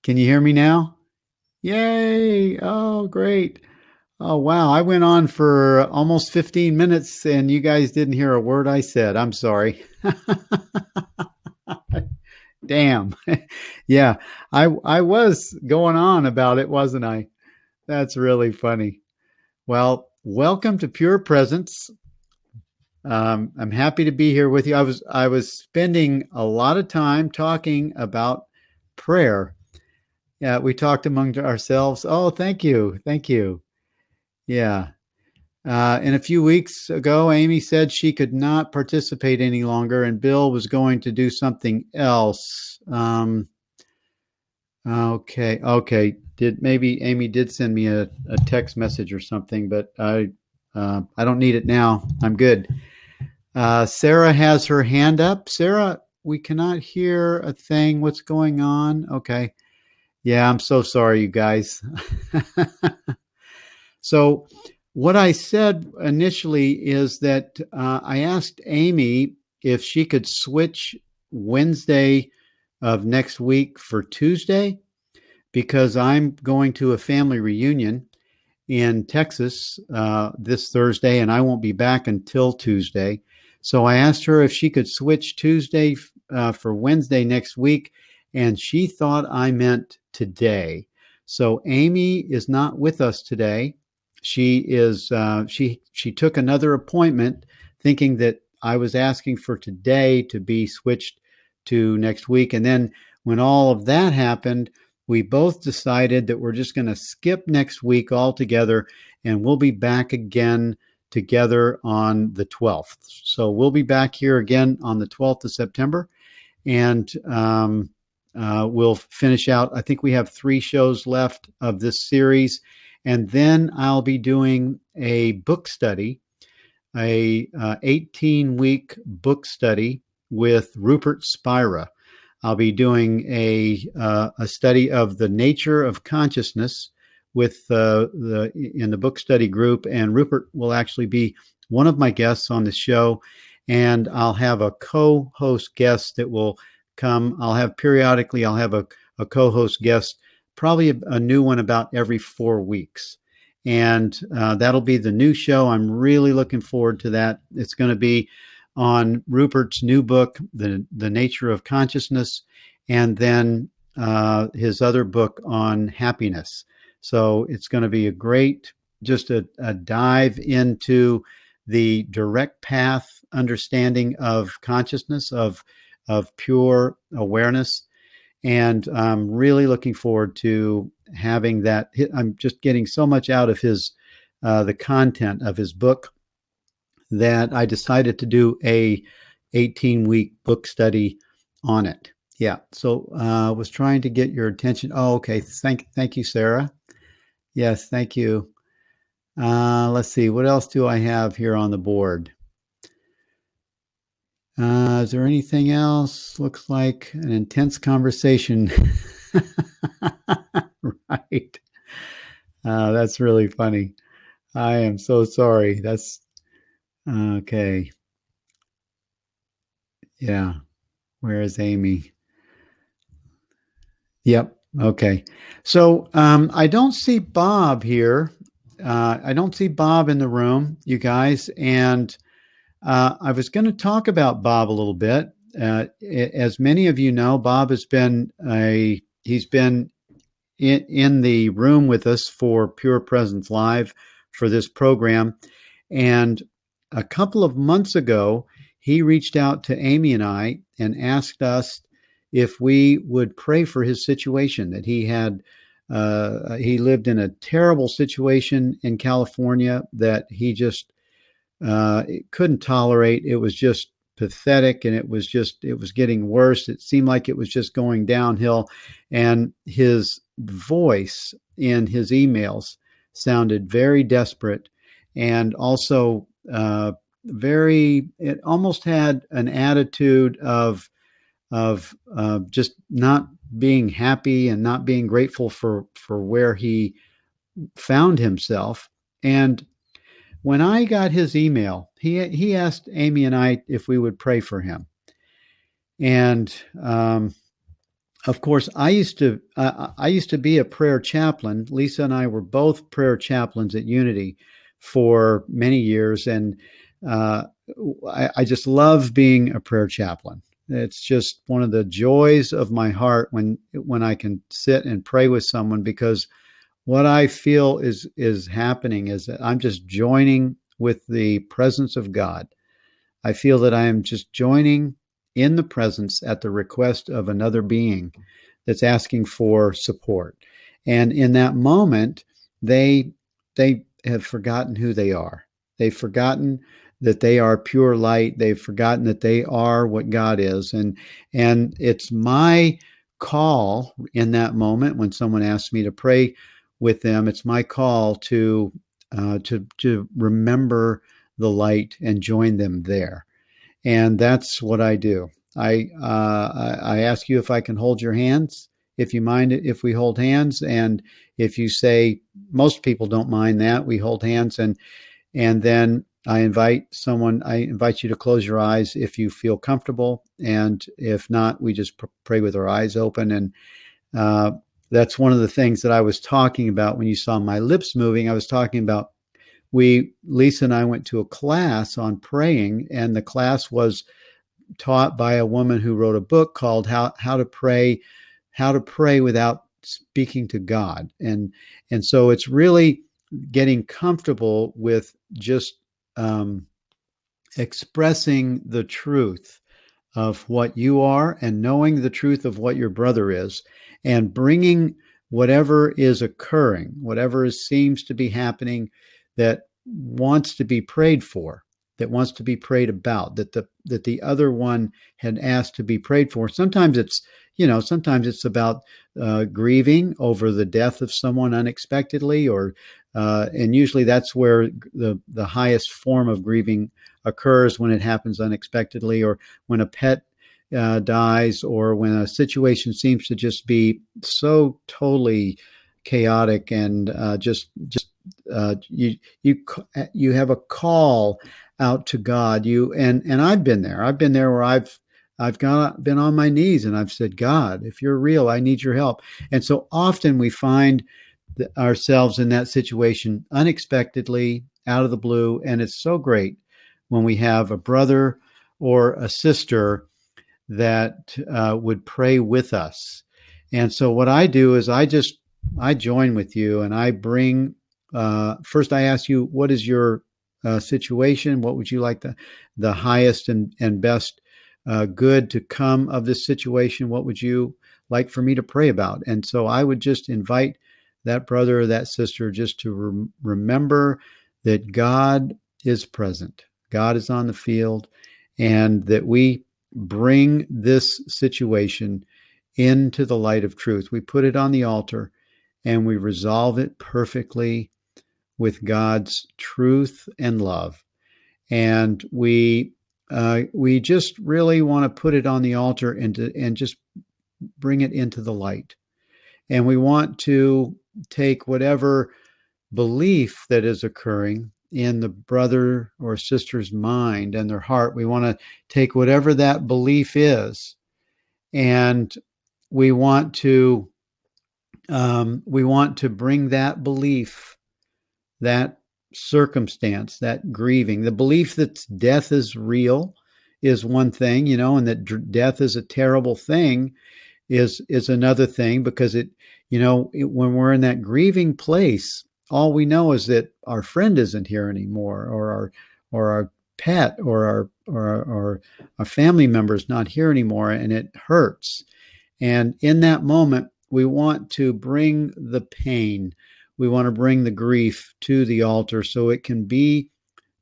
Can you hear me now? Yay! Oh, great. Oh, wow. I went on for almost 15 minutes and you guys didn't hear a word I said. I'm sorry. Damn. Yeah, I was going on about it, wasn't I? That's really funny. Well, welcome to Pure Presence. I'm happy to be here with you. I was spending a lot of time talking about prayer. Yeah, we talked among ourselves. Oh, thank you. Thank you. Yeah. And a few weeks ago, Amy said she could not participate any longer, and Bill was going to do something else. Okay. Did maybe Amy did send me a text message or something, but I don't need it now. I'm good. Sarah has her hand up. Sarah, we cannot hear a thing. What's going on? Okay. Yeah, I'm so sorry, you guys. So, what I said initially is that I asked Amy if she could switch Wednesday of next week for Tuesday because I'm going to a family reunion in Texas this Thursday and I won't be back until Tuesday. So I asked her if she could switch Tuesday for Wednesday next week, and she thought I meant today. So Amy is not with us today. She took another appointment, thinking that I was asking for today to be switched to next week. And then when all of that happened, we both decided that we're just going to skip next week altogether, and we'll be back again together on the 12th. So we'll be back here again on the 12th of September, and we'll finish out. I think we have 3 shows left of this series, and then I'll be doing a book study, a 18-week book study with Rupert Spira. I'll be doing a study of the nature of consciousness with in the book study group, and Rupert will actually be one of my guests on the show, and I'll have a co-host guest that will come. I'll have a co-host guest, probably a new one about every 4 weeks, and that'll be the new show. I'm really looking forward to that. It's going to be on Rupert's new book, The Nature of Consciousness, and then his other book on happiness. So it's going to be a great, just a dive into the direct path understanding of consciousness, of pure awareness. And I'm really looking forward to having that. I'm just getting so much out of the content of his book that I decided to do a 18-week book study on it. Yeah. So I was trying to get your attention. Oh, okay. Thank you, Sarah. Yes, thank you. Let's see. What else do I have here on the board? Is there anything else? Looks like an intense conversation. Right. That's really funny. I am so sorry. That's okay. Yeah. Where is Amy? Yep. Okay. So I don't see Bob here. I don't see Bob in the room, you guys. And I was going to talk about Bob a little bit. As many of you know, Bob he's been in the room with us for Pure Presence Live for this program. And a couple of months ago, he reached out to Amy and I and asked us if we would pray for his situation, that he lived in a terrible situation in California that he just couldn't tolerate. It was just pathetic, and it was getting worse. It seemed like it was just going downhill, and his voice in his emails sounded very desperate, and also it almost had an attitude of just not being happy and not being grateful for where he found himself. And when I got his email, he asked Amy and I if we would pray for him. And of course, I used to be a prayer chaplain. Lisa and I were both prayer chaplains at Unity for many years, and uh, I just love being a prayer chaplain. It's just one of the joys of my heart when I can sit and pray with someone, because what I feel is happening is that I'm just joining with the presence of God. I feel that I am just joining in the presence at the request of another being that's asking for support. And in that moment, they they have forgotten who they are. They've forgotten that they are pure light. They've forgotten that they are what God is. And it's my call in that moment when someone asks me to pray with them. It's my call to remember the light and join them there. And that's what I do. I ask you if I can hold your hands. If you mind, if we hold hands, and if you say, most people don't mind that we hold hands, and then I invite you to close your eyes if you feel comfortable, and if not, we just pray with our eyes open. And uh, that's one of the things that I was talking about when you saw my lips moving. I was talking about, Lisa and I went to a class on praying, and the class was taught by a woman who wrote a book called How to Pray Without Speaking to God. And so it's really getting comfortable with just um, expressing the truth of what you are, and knowing the truth of what your brother is, and bringing whatever is occurring, whatever seems to be happening, that wants to be prayed for, that wants to be prayed about, that the other one had asked to be prayed for. Sometimes it's about grieving over the death of someone unexpectedly, or and usually that's where the highest form of grieving occurs, when it happens unexpectedly, or when a pet dies, or when a situation seems to just be so totally chaotic, and you you have a call out to God. And I've been there. I've been there where been on my knees, and I've said, God, if you're real, I need your help. And so often we find ourselves in that situation unexpectedly, out of the blue, and it's so great when we have a brother or a sister that would pray with us. And so what I do is I join with you, and I bring, first I ask you, what is your situation? What would you like the highest and best good to come of this situation? What would you like for me to pray about? And so I would just invite that brother or that sister just to remember that God is present. God is on the field, and that we bring this situation into the light of truth. We put it on the altar, and we resolve it perfectly with God's truth and love. And we just really want to put it on the altar, and just bring it into the light. And we want to take whatever belief that is occurring in the brother or sister's mind and their heart. We want to take whatever that belief is, and we want to bring that belief, that circumstance, that grieving, the belief that death is real is one thing, and that death is a terrible thing is another thing, because when we're in that grieving place, all we know is that our friend isn't here anymore, or our pet, or our family member is not here anymore, and it hurts. And in that moment, we want to bring the pain, we want to bring the grief to the altar, so it can be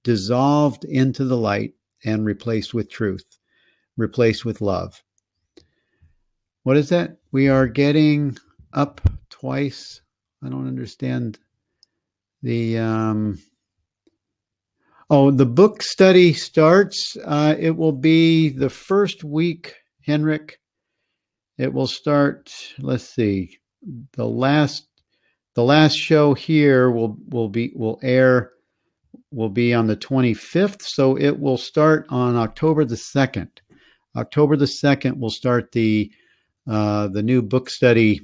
dissolved into the light and replaced with truth, replaced with love. What is that? We are getting up twice. I don't understand the. The book study starts. It will be the first week, Henrik. It will start. Let's see. The last show here will be on the 25th. So it will start on October the 2nd. October the 2nd will start the the new book study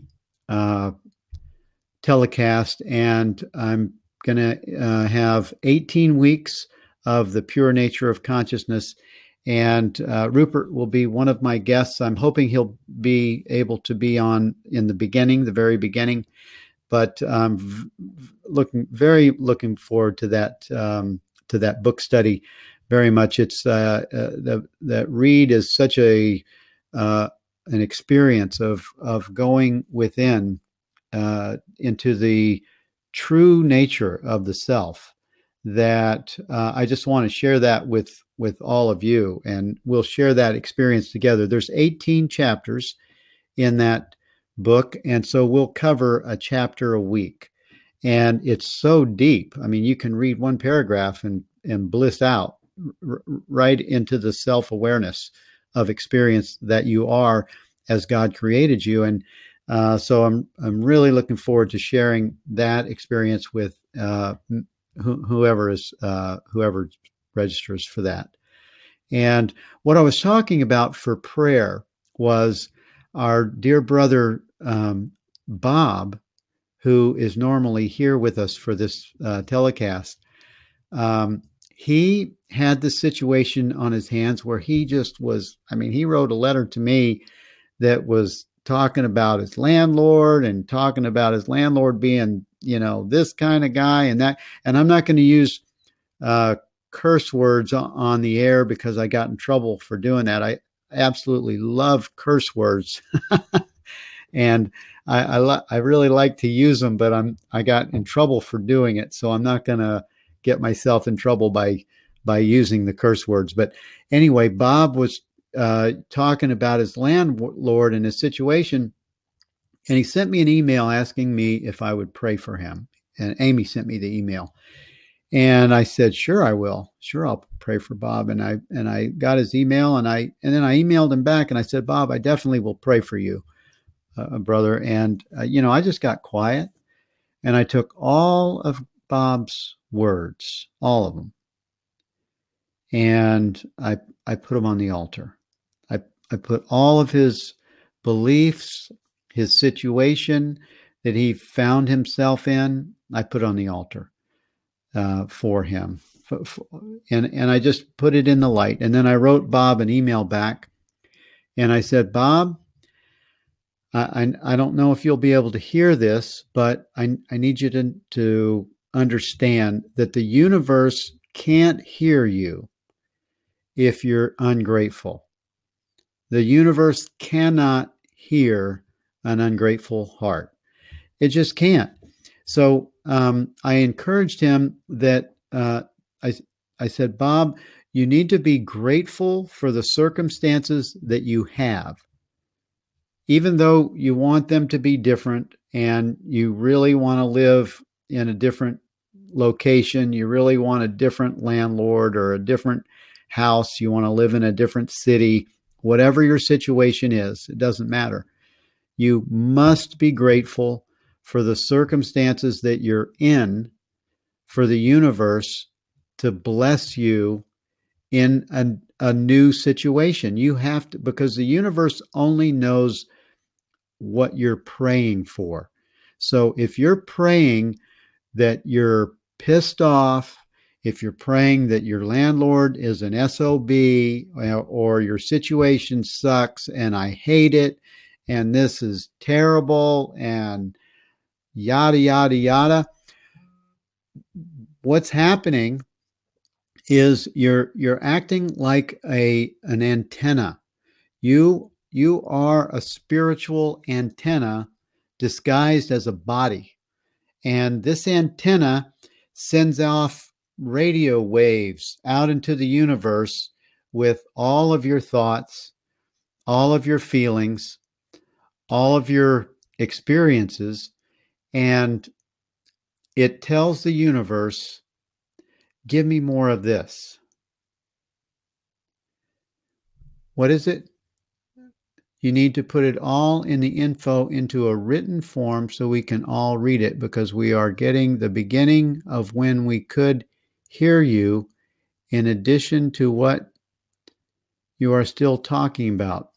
uh, telecast, and I'm going to have 18 weeks of the pure nature of consciousness. And Rupert will be one of my guests. I'm hoping he'll be able to be on in the beginning, the very beginning. But I'm looking forward to that book study very much. It's that read is such an experience of going within into the true nature of the self, that I just want to share that with all of you, and we'll share that experience together. There's 18 chapters in that book, and so we'll cover a chapter a week. And it's so deep. I mean, you can read one paragraph and bliss out right into the self-awareness of experience that you are as God created you. And so I'm really looking forward to sharing that experience with whoever registers for that. And what I was talking about for prayer was our dear brother Bob, who is normally here with us for this telecast. He had this situation on his hands where he just was, I mean, he wrote a letter to me that was talking about his landlord and talking about his landlord being, this kind of guy and that. And I'm not going to use curse words on the air because I got in trouble for doing that. I absolutely love curse words. And I really like to use them, but I got in trouble for doing it, so I'm not going to get myself in trouble by using the curse words. But anyway, Bob was talking about his landlord and his situation, and he sent me an email asking me if I would pray for him. And Amy sent me the email, and I said, "Sure, I will. Sure, I'll pray for Bob." And I got his email, and then I emailed him back, and I said, "Bob, I definitely will pray for you, brother." And I just got quiet, and I took all of Bob's words, all of them, and I put them on the altar. I put all of his beliefs, his situation that he found himself in, I put on the altar for him. And I just put it in the light. And then I wrote Bob an email back, and I said, "Bob, I don't know if you'll be able to hear this, but I need you to understand that the universe can't hear you if you're ungrateful. The universe cannot hear an ungrateful heart. It just can't." So I encouraged him that I said, "Bob, you need to be grateful for the circumstances that you have, even though you want them to be different and you really want to live in a different location, you really want a different landlord or a different house, you want to live in a different city, whatever your situation is, it doesn't matter. You must be grateful for the circumstances that you're in, for the universe to bless you in a new situation. You have to, because the universe only knows what you're praying for. So if you're praying that you're pissed off, if you're praying that your landlord is an SOB, or your situation sucks and I hate it and this is terrible and yada, yada, yada, what's happening is you're acting like an antenna. You are a spiritual antenna disguised as a body. And this antenna sends off radio waves out into the universe with all of your thoughts, all of your feelings, all of your experiences. And it tells the universe, "Give me more of this." What is it? You need to put it all in the info into a written form so we can all read it, because we are getting the beginning of when we could hear you, in addition to what you are still talking about.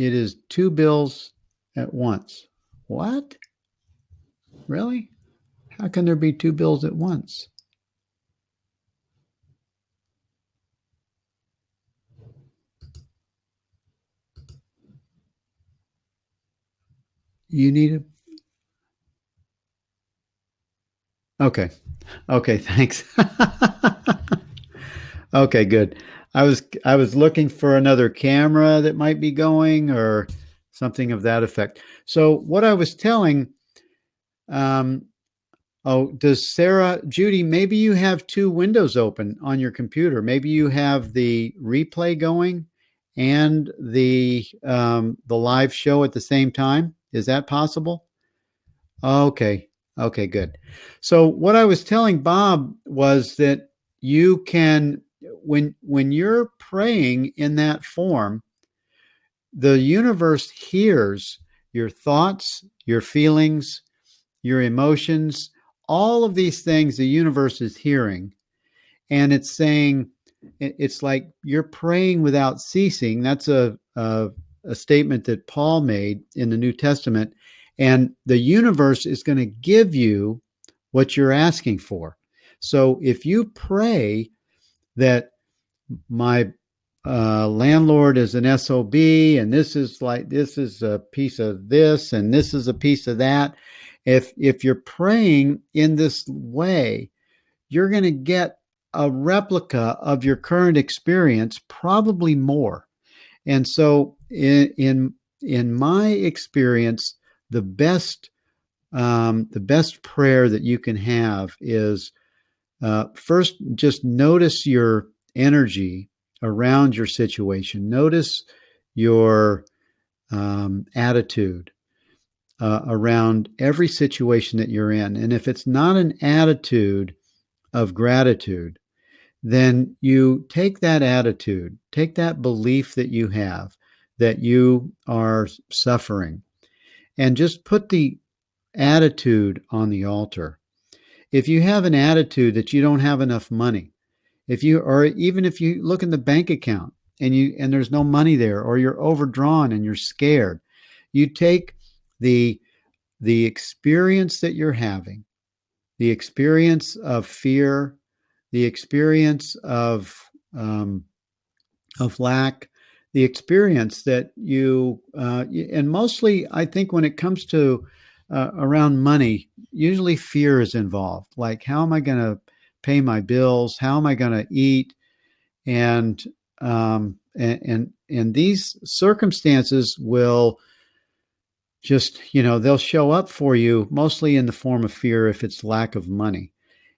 It is two bills at once. What? Really? How can there be two bills at once? You need a. Okay. Okay, thanks. Okay, good. I was looking for another camera that might be going or something of that effect. So what I was telling, um, oh, does Judy, maybe you have two windows open on your computer. Maybe you have the replay going and the live show at the same time. Is that possible? Okay. Okay, good. So what I was telling Bob was that you can when you're praying in that form, the universe hears your thoughts, your feelings, your emotions, all of these things the universe is hearing, and it's saying it's like you're praying without ceasing. That's a statement that Paul made in the New Testament, and the universe is going to give you what you're asking for. So if you pray that my landlord is an SOB, and this is a piece of this, and this is a piece of that. If you're praying in this way, you're going to get a replica of your current experience, probably more. And so, in my experience, the best prayer that you can have is first just notice your energy around your situation. Notice your attitude around every situation that you're in. And if it's not an attitude of gratitude, then you take that attitude, take that belief that you have that you are suffering, and just put the attitude on the altar. If you have an attitude that you don't have enough money, or even if you look in the bank account and there's no money there, or you're overdrawn and you're scared, you take the the experience that you're having, the experience of fear, the experience of lack, the experience that and mostly I think when it comes to around money, usually fear is involved. Like, how am I going to pay my bills? How am I going to eat? And these circumstances will just, they'll show up for you mostly in the form of fear if it's lack of money.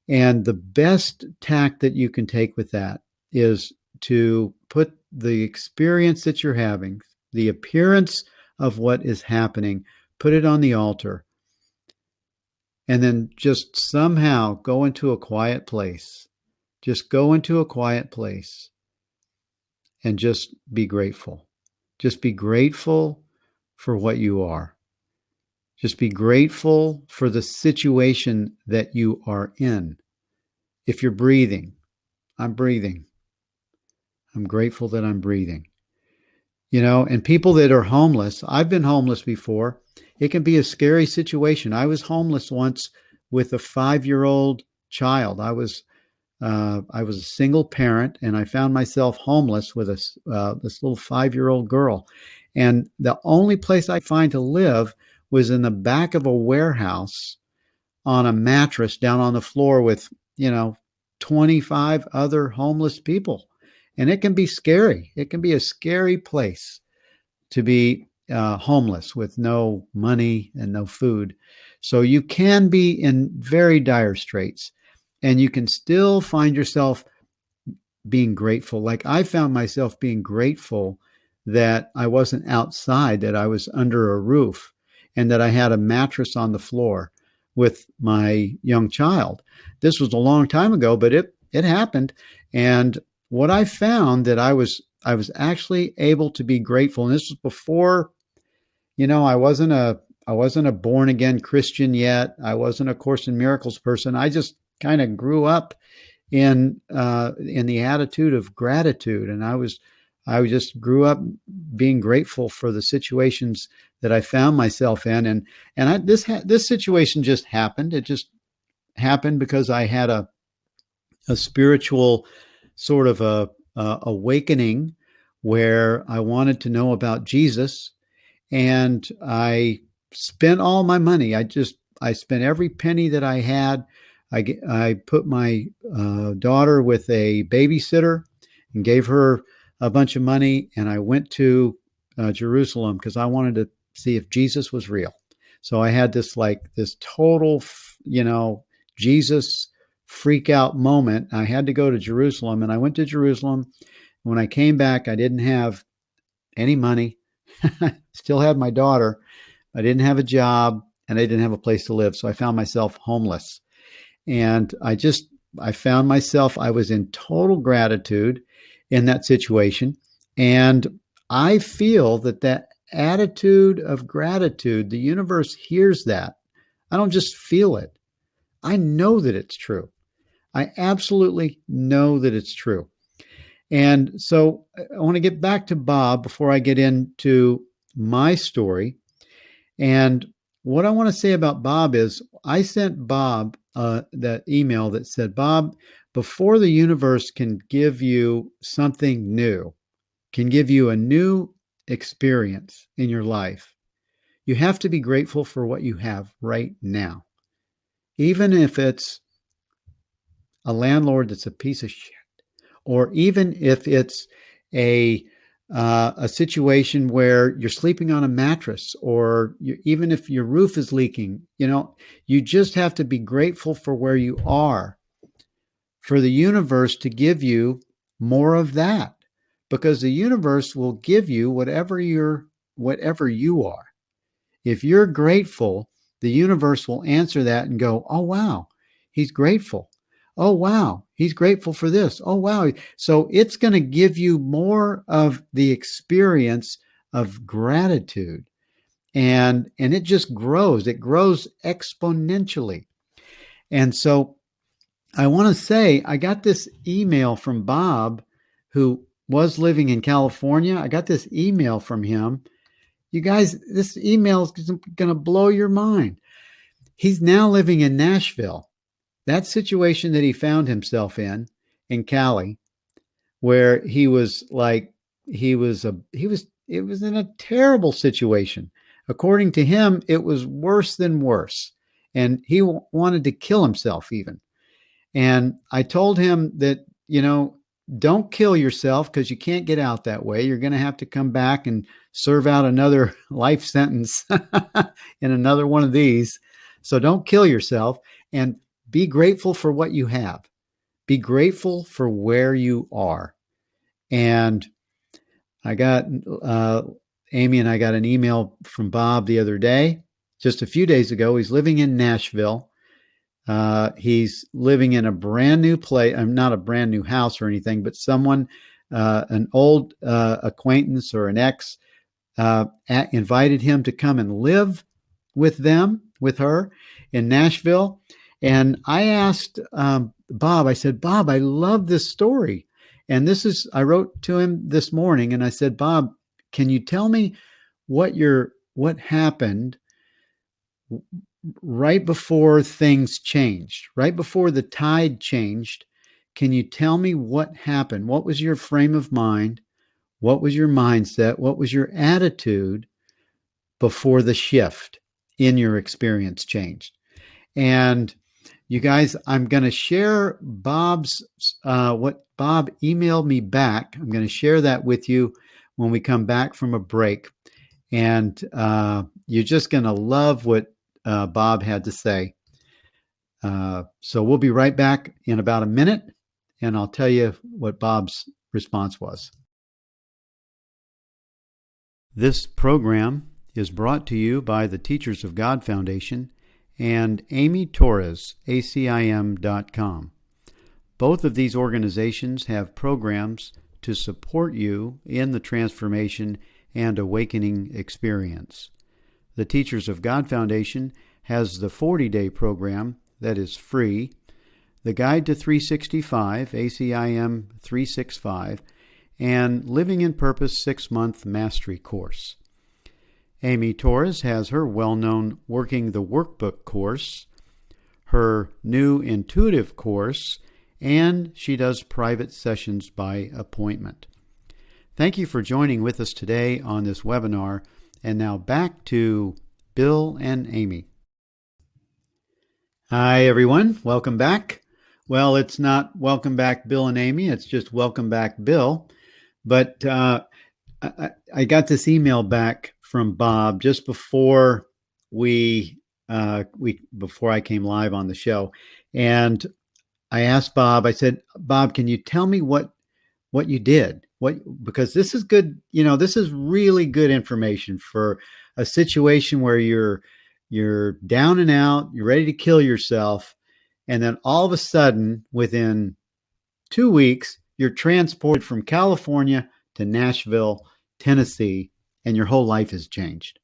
And the best tack that you can take with that is to put the experience that you're having, the appearance of what is happening, put it on the altar, and then just somehow go into a quiet place. Just go into a quiet place and just be grateful. Just be grateful for what you are. Just be grateful for the situation that you are in. If you're breathing, I'm breathing. I'm grateful that I'm breathing. And people that are homeless, I've been homeless before. It can be a scary situation. I was homeless once with a 5-year-old child. I was a single parent, and I found myself homeless with this little 5-year-old girl. And the only place I could find to live was in the back of a warehouse on a mattress down on the floor with, 25 other homeless people. And it can be scary. It can be a scary place to be homeless with no money and no food. So you can be in very dire straits, and you can still find yourself being grateful. Like, I found myself being grateful that I wasn't outside, that I was under a roof, and that I had a mattress on the floor with my young child. This was a long time ago, but it happened. And what I found that I was actually able to be grateful, and this was before, I wasn't a born again Christian yet. I wasn't a Course in Miracles person. I just kind of grew up in the attitude of gratitude, and I was I just grew up being grateful for the situations that I found myself in, and this situation just happened. It just happened because I had a spiritual sort of a awakening where I wanted to know about Jesus, and I spent all my money. I spent every penny that I had. I put my daughter with a babysitter and gave her a bunch of money, and I went to Jerusalem because I wanted to see if Jesus was real. So I had this total, Jesus freak out moment. I had to go to Jerusalem, and I went to Jerusalem. When I came back, I didn't have any money. Still had my daughter. I didn't have a job, and I didn't have a place to live. So I found myself homeless. And I found myself, I was in total gratitude in that situation. And I feel that attitude of gratitude, the universe hears that. I don't just feel it. I know that it's true. I absolutely know that it's true. And so I want to get back to Bob before I get into my story. And what I want to say about Bob is I sent Bob that email that said, Bob, before the universe can give you something new, can give you a new experience in your life, you have to be grateful for what you have right now. Even if it's a landlord that's a piece of shit, or even if it's a situation where you're sleeping on a mattress, or even if your roof is leaking, you just have to be grateful for where you are, for the universe to give you more of that, because the universe will give you whatever you are. If you're grateful, the universe will answer that and go, oh, wow, he's grateful. Oh, wow, he's grateful for this. Oh, wow. So it's going to give you more of the experience of gratitude. And it just grows. It grows exponentially. And so I want to say, I got this email from Bob, who was living in California. I got this email from him. You guys, this email is going to blow your mind. He's now living in Nashville. That situation that he found himself in Cali, where it was in a terrible situation. According to him, it was worse than worse. And he wanted to kill himself even. And I told him that, don't kill yourself, because you can't get out that way. You're going to have to come back and serve out another life sentence in another one of these. So don't kill yourself, and be grateful for what you have. Be grateful for where you are. And I got, Amy and I got an email from Bob the other day, just a few days ago. He's living in Nashville. He's living in a brand new place, not a brand new house or anything, but an old acquaintance or an ex invited him to come and live with her in Nashville. And I asked Bob, I said, Bob, I love this story. And I wrote to him this morning and I said, Bob, can you tell me what happened right before things changed, right before the tide changed? Can you tell me what happened? What was your frame of mind? What was your mindset? What was your attitude before the shift in your experience changed? And you guys, I'm going to share what Bob emailed me back. I'm going to share that with you when we come back from a break. And you're just going to love what Bob had to say. So we'll be right back in about a minute, and I'll tell you what Bob's response was. This program is brought to you by the Teachers of God Foundation and Amy Torres, ACIM.com. Both of these organizations have programs to support you in the transformation and awakening experience. The Teachers of God Foundation has the 40-day program that is free, the Guide to 365, ACIM 365, and Living in Purpose 6-month mastery course. Amy Torres has her well-known Working the Workbook course, her new intuitive course, and she does private sessions by appointment. Thank you for joining with us today on this webinar. And now back to Bill and Amy. Hi, everyone. Welcome back. Well, it's not welcome back, Bill and Amy. It's just welcome back, Bill. But I got this email back from Bob just before before I came live on the show, and I asked Bob. I said, Bob, can you tell me what you did? Because this is good. This is really good information for a situation where you're down and out, you're ready to kill yourself, and then all of a sudden, within 2 weeks, you're transported from California to Nashville, Tennessee, and your whole life has changed.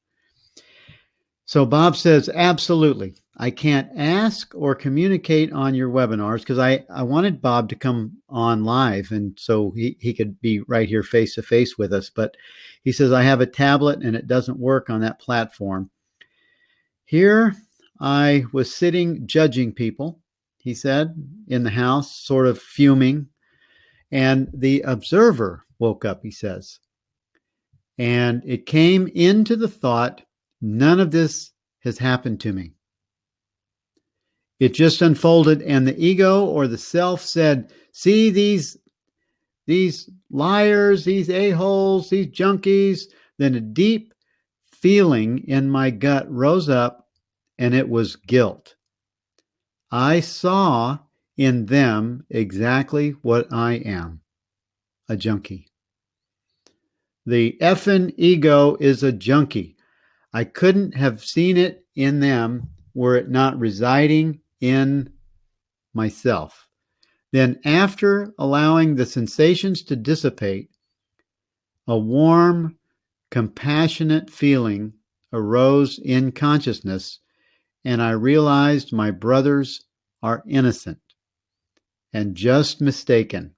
So Bob says, absolutely. I can't ask or communicate on your webinars because I wanted Bob to come on live and so he could be right here face to face with us. But he says, I have a tablet and it doesn't work on that platform. Here I was sitting judging people, he said, in the house, sort of fuming. And the observer woke up, he says. And it came into the thought, none of this has happened to me. It just unfolded, and the ego or the self said, see these liars, these a-holes, these junkies. Then a deep feeling in my gut rose up, and it was guilt. I saw in them exactly what I am, a junkie. The effing ego is a junkie. I couldn't have seen it in them were it not residing in myself. Then after allowing the sensations to dissipate, a warm, compassionate feeling arose in consciousness, and I realized my brothers are innocent and just mistaken.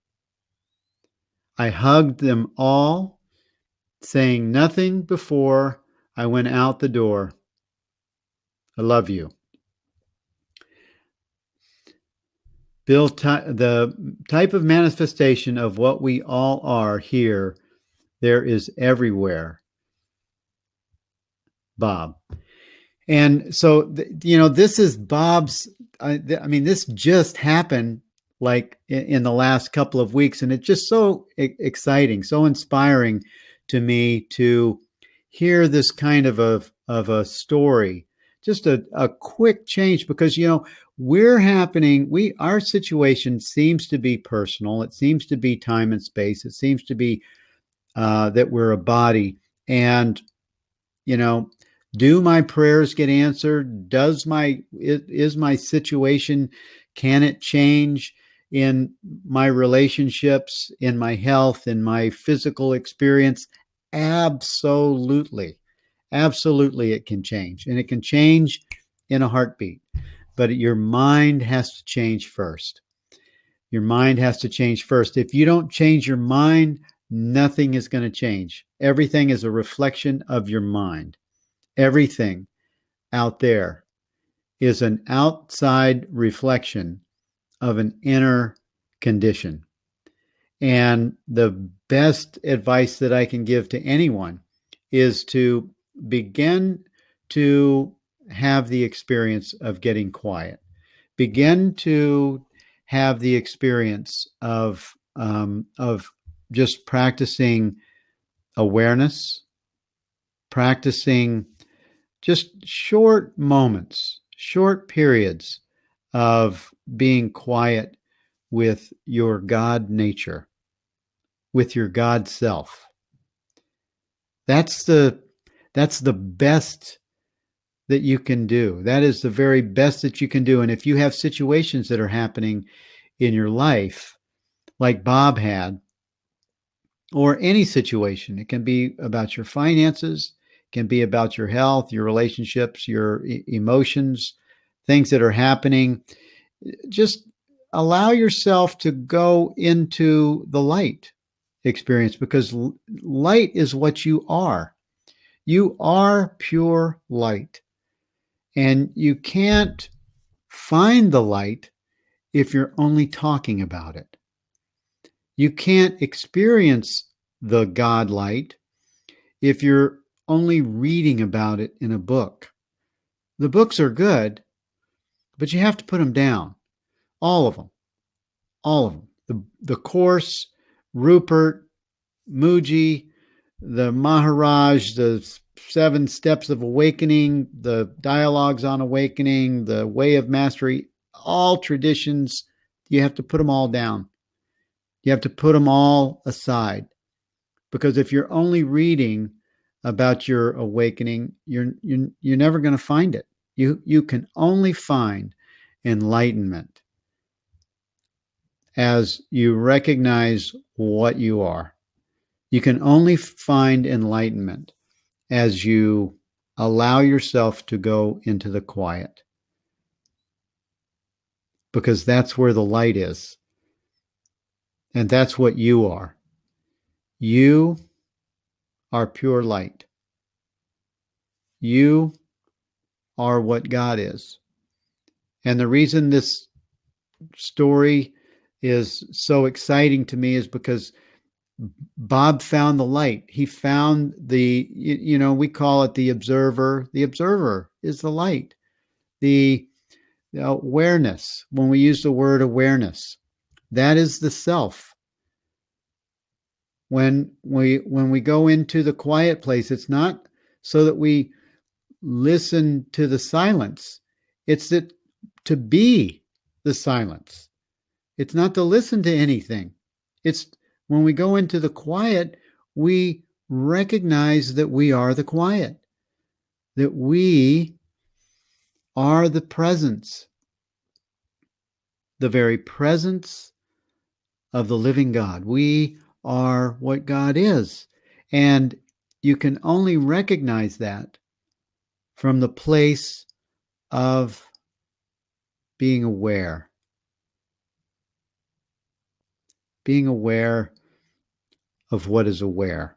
I hugged them all, saying nothing before I went out the door. I love you. Bill, the type of manifestation of what we all are here, there is everywhere. Bob. And so, this is Bob's, this just happened like in the last couple of weeks, and it's just so exciting, so inspiring to me to hear this kind of a story, just a quick change, because, our situation seems to be personal. It seems to be time and space. It seems to be that we're a body. And, do my prayers get answered? Is my situation, can it change in my relationships, in my health, in my physical experience? Absolutely. Absolutely, it can change. And it can change in a heartbeat. But your mind has to change first. Your mind has to change first. If you don't change your mind, nothing is going to change. Everything is a reflection of your mind. Everything out there is an outside reflection of an inner condition. And the best advice that I can give to anyone is to begin to have the experience of getting quiet. Begin to have the experience of just practicing awareness, practicing just short moments, short periods of being quiet with your God nature, with your God self. That's the best that you can do. That is the very best that you can do. And if you have situations that are happening in your life, like Bob had, or any situation, it can be about your finances, can be about your health, your relationships, your emotions, things that are happening. Just allow yourself to go into the light experience, because light is what you are. You are pure light. And you can't find the light if you're only talking about it. You can't experience the God light if you're only reading about it in a book. The books are good, but you have to put them down. All of them. All of them. The Course, Rupert, Muji, the Maharaj, the 7 Steps of Awakening, the Dialogues on Awakening, the Way of Mastery, all traditions, you have to put them all down. You have to put them all aside. Because if you're only reading about your awakening, you're never going to find it. You can only find enlightenment as you recognize what you are. You can only find enlightenment as you allow yourself to go into the quiet, because that's where the light is. And that's what you are. You are pure light. You are what God is. And the reason this story is so exciting to me is because Bob found the light. He found we call it the observer. The observer is the light. The awareness, when we use the word awareness, that is the self. When we go into the quiet place, it's not so that we listen to the silence. It's that to be the silence. It's not to listen to anything. It's when we go into the quiet, we recognize that we are the quiet, that we are the presence, the very presence of the living God. We are what God is. And you can only recognize that from the place of being aware. Being aware of what is aware.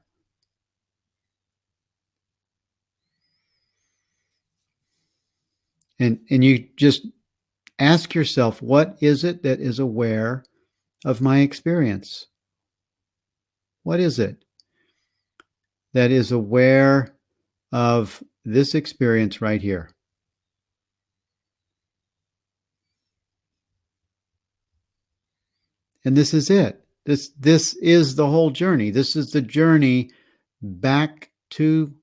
And you just ask yourself, what is it that is aware of my experience? What is it that is aware of this experience right here? And this is it. This is the whole journey. This is the journey back to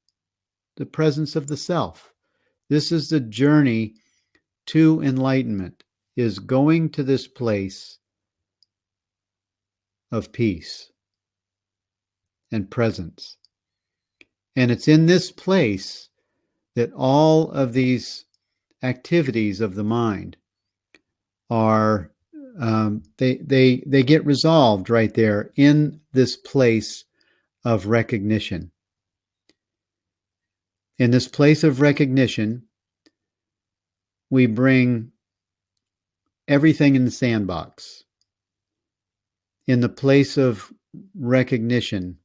the presence of the self. This is the journey to enlightenment, is going to this place of peace and presence. And it's in this place that all of these activities of the mind are they get resolved right there in this place of recognition. In this place of recognition, we bring everything in the sandbox. In the place of recognition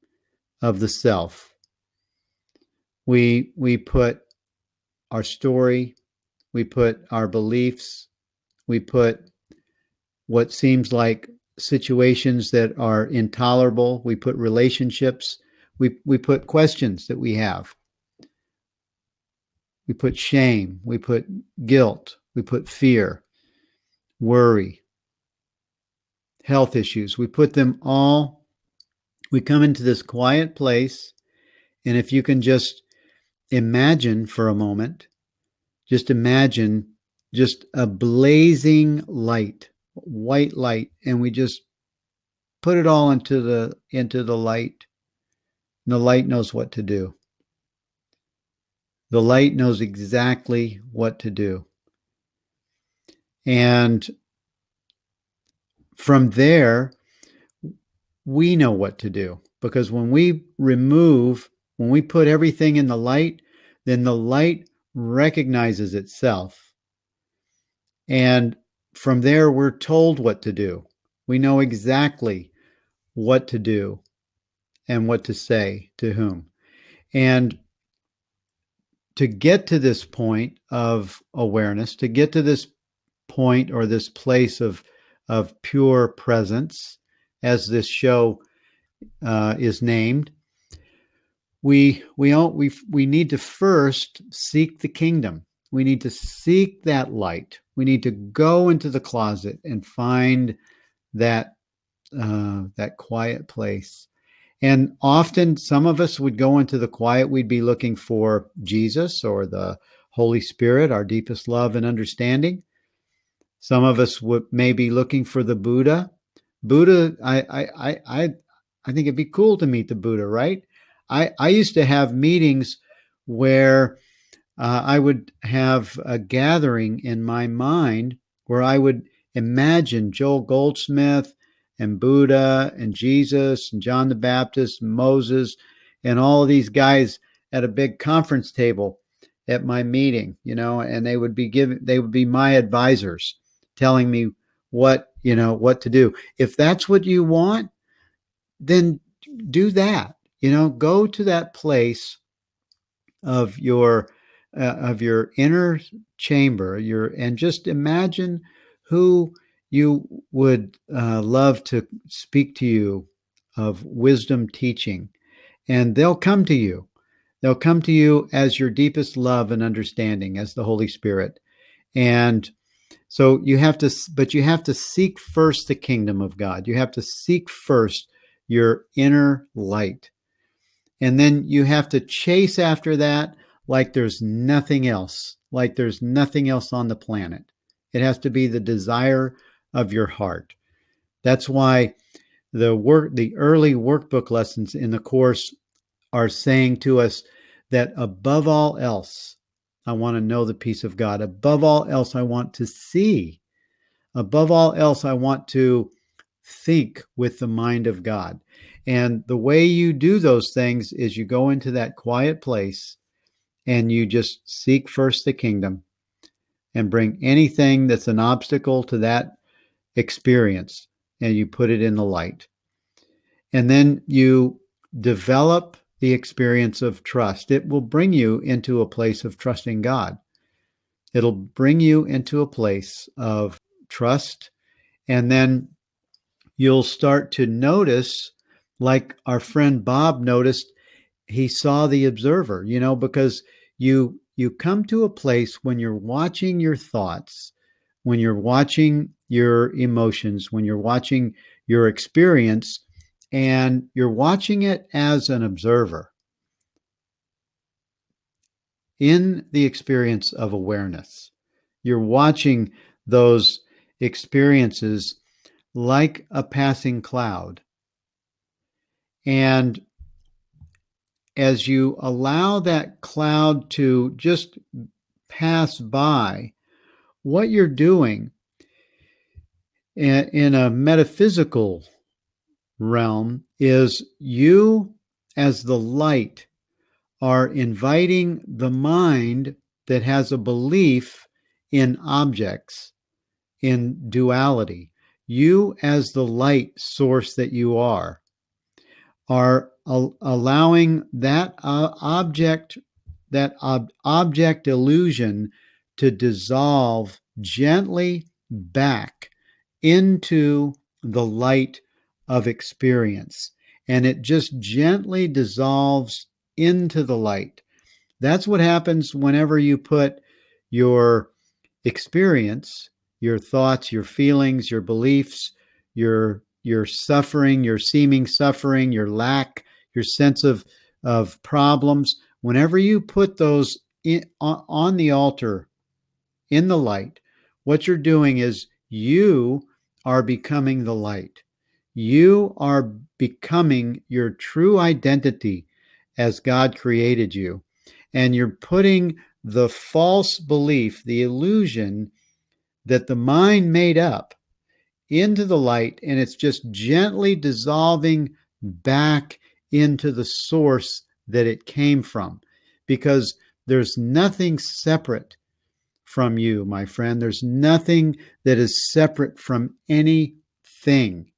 of the self, we put our story, we put our beliefs, we put what seems like situations that are intolerable, we put relationships, we put questions that we have. We put shame, we put guilt, we put fear, worry, health issues. We put them all, we come into this quiet place, and if you can just imagine for a moment, just imagine just a blazing light, white light, and we just put it all into the light. And the light knows what to do. The light knows exactly what to do. And from there, we know what to do. Because when we put everything in the light, then the light recognizes itself. And from there, we're told what to do. We know exactly what to do and what to say to whom. And to get to this point of awareness, to get to this point or this place of pure presence, as this show is named, we need to first seek the kingdom. We need to seek that light. We need to go into the closet and find that that quiet place. And often, some of us would go into the quiet. We'd be looking for Jesus or the Holy Spirit, our deepest love and understanding. Some of us may be looking for the Buddha. Buddha, I think it'd be cool to meet the Buddha, right? I used to have meetings where I would have a gathering in my mind where I would imagine Joel Goldsmith and Buddha and Jesus and John the Baptist and Moses and all of these guys at a big conference table at my meeting, and they would be my advisors telling me what to do. If that's what you want, then do that. Go to that place of your inner chamber, and just imagine who you would love to speak to you of wisdom teaching, and they'll come to you. They'll come to you as your deepest love and understanding, as the Holy Spirit. And so you have to seek first the kingdom of God. You have to seek first your inner light. And then you have to chase after that like there's nothing else, like there's nothing else on the planet. It has to be the desire of your heart. That's why the early workbook lessons in the course are saying to us that above all else, I want to know the peace of God. Above all else, I want to see. Above all else, I want to think with the mind of God. And the way you do those things is you go into that quiet place and you just seek first the kingdom and bring anything that's an obstacle to that experience, and you put it in the light. And then you develop the experience of trust. It will bring you into a place of trusting God. It'll bring you into a place of trust. And then you'll start to notice, like our friend Bob noticed, he saw the observer, because you come to a place when you're watching your thoughts, when you're watching your emotions, when you're watching your experience, and you're watching it as an observer in the experience of awareness. You're watching those experiences like a passing cloud. And as you allow that cloud to just pass by, what you're doing in a metaphysical realm is you, as the light, are inviting the mind that has a belief in objects, in duality. You, as the light source that you are allowing that object illusion to dissolve gently back into the light of experience. And it just gently dissolves into the light. That's what happens whenever you put your experience, your thoughts, your feelings, your beliefs, your suffering, your seeming suffering, your lack, your sense of problems, whenever you put those on the altar in the light, what you're doing is you are becoming the light. You are becoming your true identity as God created you. And you're putting the false belief, the illusion that the mind made up, into the light, and it's just gently dissolving back into the source that it came from. Because there's nothing separate from you, my friend. There's nothing that is separate from anything.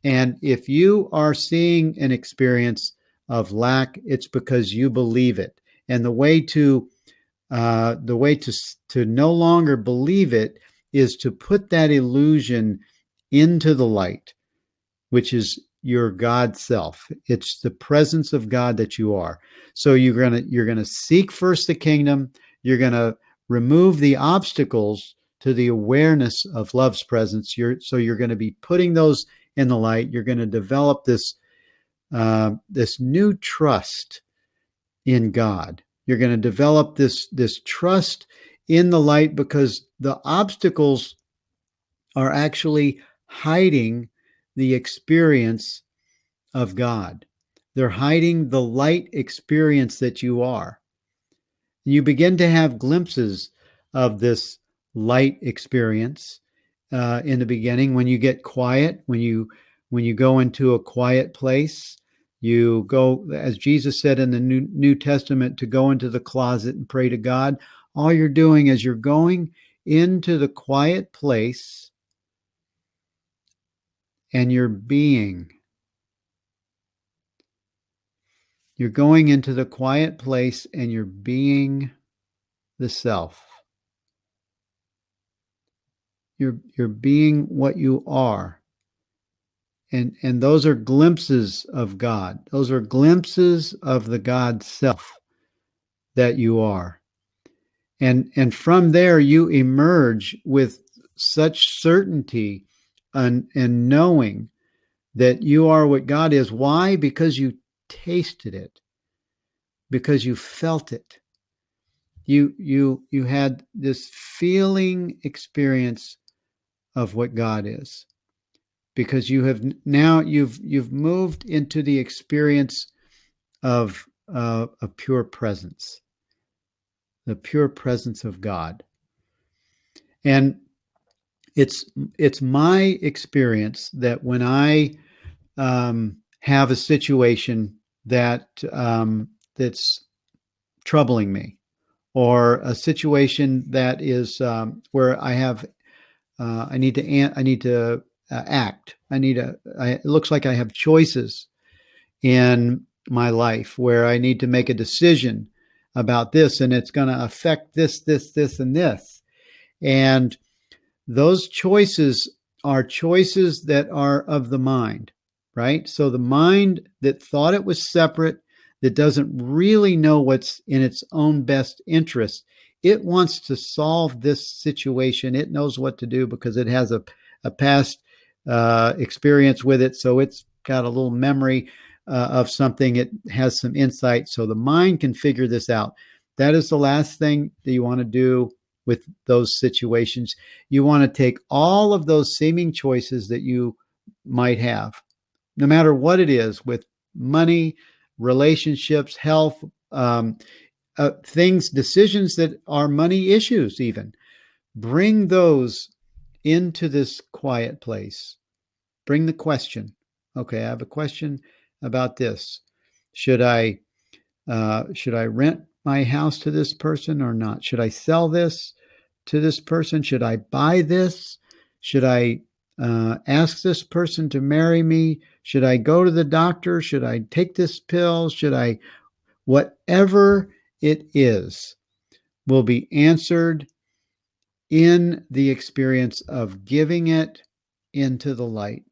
And if you are seeing an experience of lack, it's because you believe it. And the way to no longer believe it is to put that illusion into the light, which is your God self. It's the presence of God that you are. So you're gonna seek first the kingdom. You're gonna remove the obstacles to the awareness of love's presence. You're going to be putting those in the light. You're going to develop this new trust in God. You're going to develop this trust in the light because the obstacles are actually hiding the experience of God. They're hiding the light experience that you are. You begin to have glimpses of this light experience in the beginning. When you get quiet, when you go into a quiet place, you go, as Jesus said in the New Testament, to go into the closet and pray to God. All you're doing is you're going into the quiet place and you're being. You're going into the quiet place and you're being the self. You're being what you are. And those are glimpses of God. Those are glimpses of the God self that you are. And from there you emerge with such certainty and knowing that you are what God is. Why? Because you tasted it, because you felt it. You had this feeling experience of what God is, because you've moved into the experience of a pure presence, the pure presence of God. And it's my experience that when I have a situation that's troubling me, or a situation that is where I need to act. It looks like I have choices in my life where I need to make a decision about this, and it's going to affect this, and this. And those choices are choices that are of the mind, right? So the mind that thought it was separate, that doesn't really know what's in its own best interest, it wants to solve this situation. It knows what to do because it has a past experience with it. So it's got a little memory of something. It has some insight. So the mind can figure this out. That is the last thing that you want to do with those situations. You want to take all of those seeming choices that you might have, no matter what it is, with money, relationships, health, things, decisions that are money issues, even. Bring those into this quiet place. Bring the question. Okay, I have a question about this. Should I rent my house to this person or not? Should I sell this to this person? Should I buy this? Should I ask this person to marry me? Should I go to the doctor? Should I take this pill? Whatever it is will be answered in the experience of giving it into the light.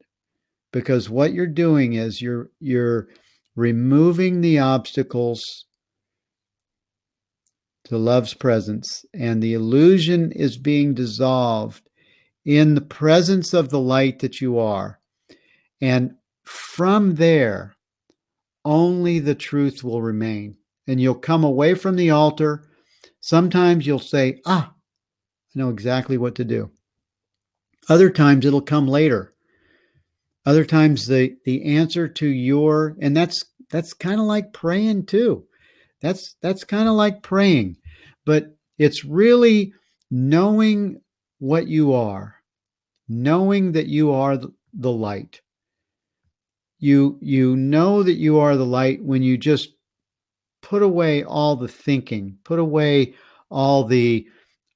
Because what you're doing is you're removing the obstacles to love's presence, and the illusion is being dissolved in the presence of the light that you are. And from there, only the truth will remain. And you'll come away from the altar. Sometimes you'll say, I know exactly what to do. Other times it'll come later. Other times the answer to and that's kind of like praying too. That's kind of like praying, but it's really knowing what you are, knowing that you are the light. You know that you are the light when you just put away all the thinking, put away all the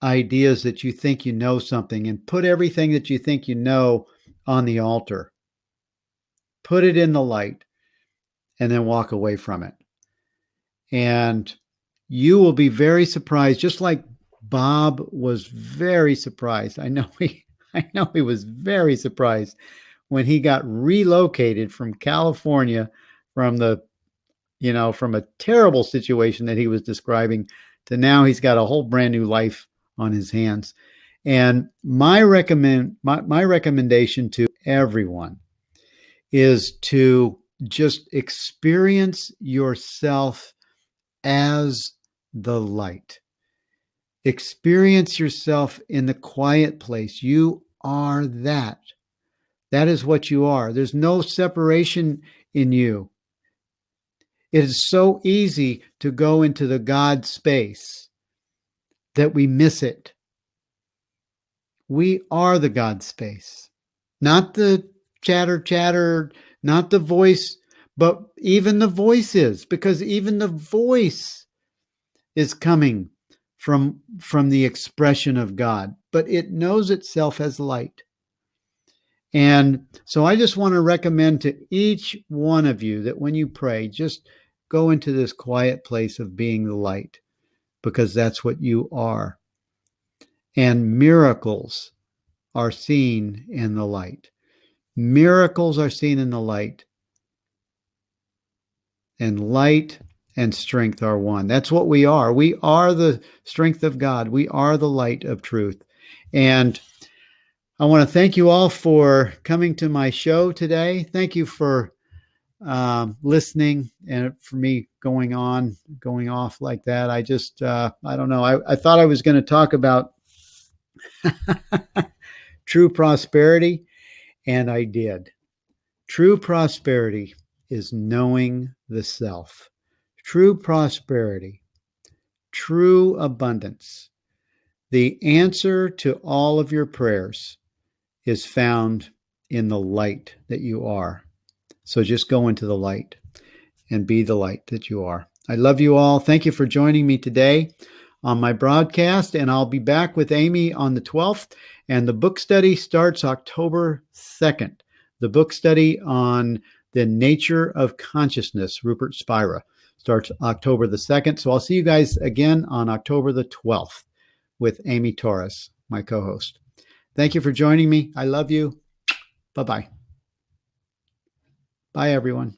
ideas that you think you know something, and put everything that you think you know on the altar. put it in the light, and then walk away from it. And you will be very surprised, just like Bob was very surprised. I know he was very surprised when he got relocated from California, from from a terrible situation that he was describing, to now he's got a whole brand new life on his hands. And my recommendation to everyone is to just experience yourself as the light. Experience yourself in the quiet place. You are that. That is what you are. There's no separation in you. It is so easy to go into the God space that we miss it. We are the God space, not the chatter, not the voice, but even the voice is, because even the voice is coming from the expression of God, but it knows itself as light. And so I just want to recommend to each one of you that when you pray, just go into this quiet place of being the light, because that's what you are. And miracles are seen in the light. Miracles are seen in the light. And light and strength are one. That's what we are. We are the strength of God. We are the light of truth. And I want to thank you all for coming to my show today. Thank you for listening, and for me going off like that. I just, I don't know. I thought I was going to talk about true prosperity, and I did. True prosperity is knowing the self. True prosperity, true abundance. The answer to all of your prayers is found in the light that you are. So just go into the light and be the light that you are. I love you all. Thank you for joining me today on my broadcast, and I'll be back with Amy on the 12th, and the book study starts October 2nd. The book study on the nature of consciousness, Rupert Spira, starts October the 2nd. So I'll see you guys again on October the 12th with Amy Torres, my co-host. Thank you for joining me. I love you. Bye-bye. Bye, everyone.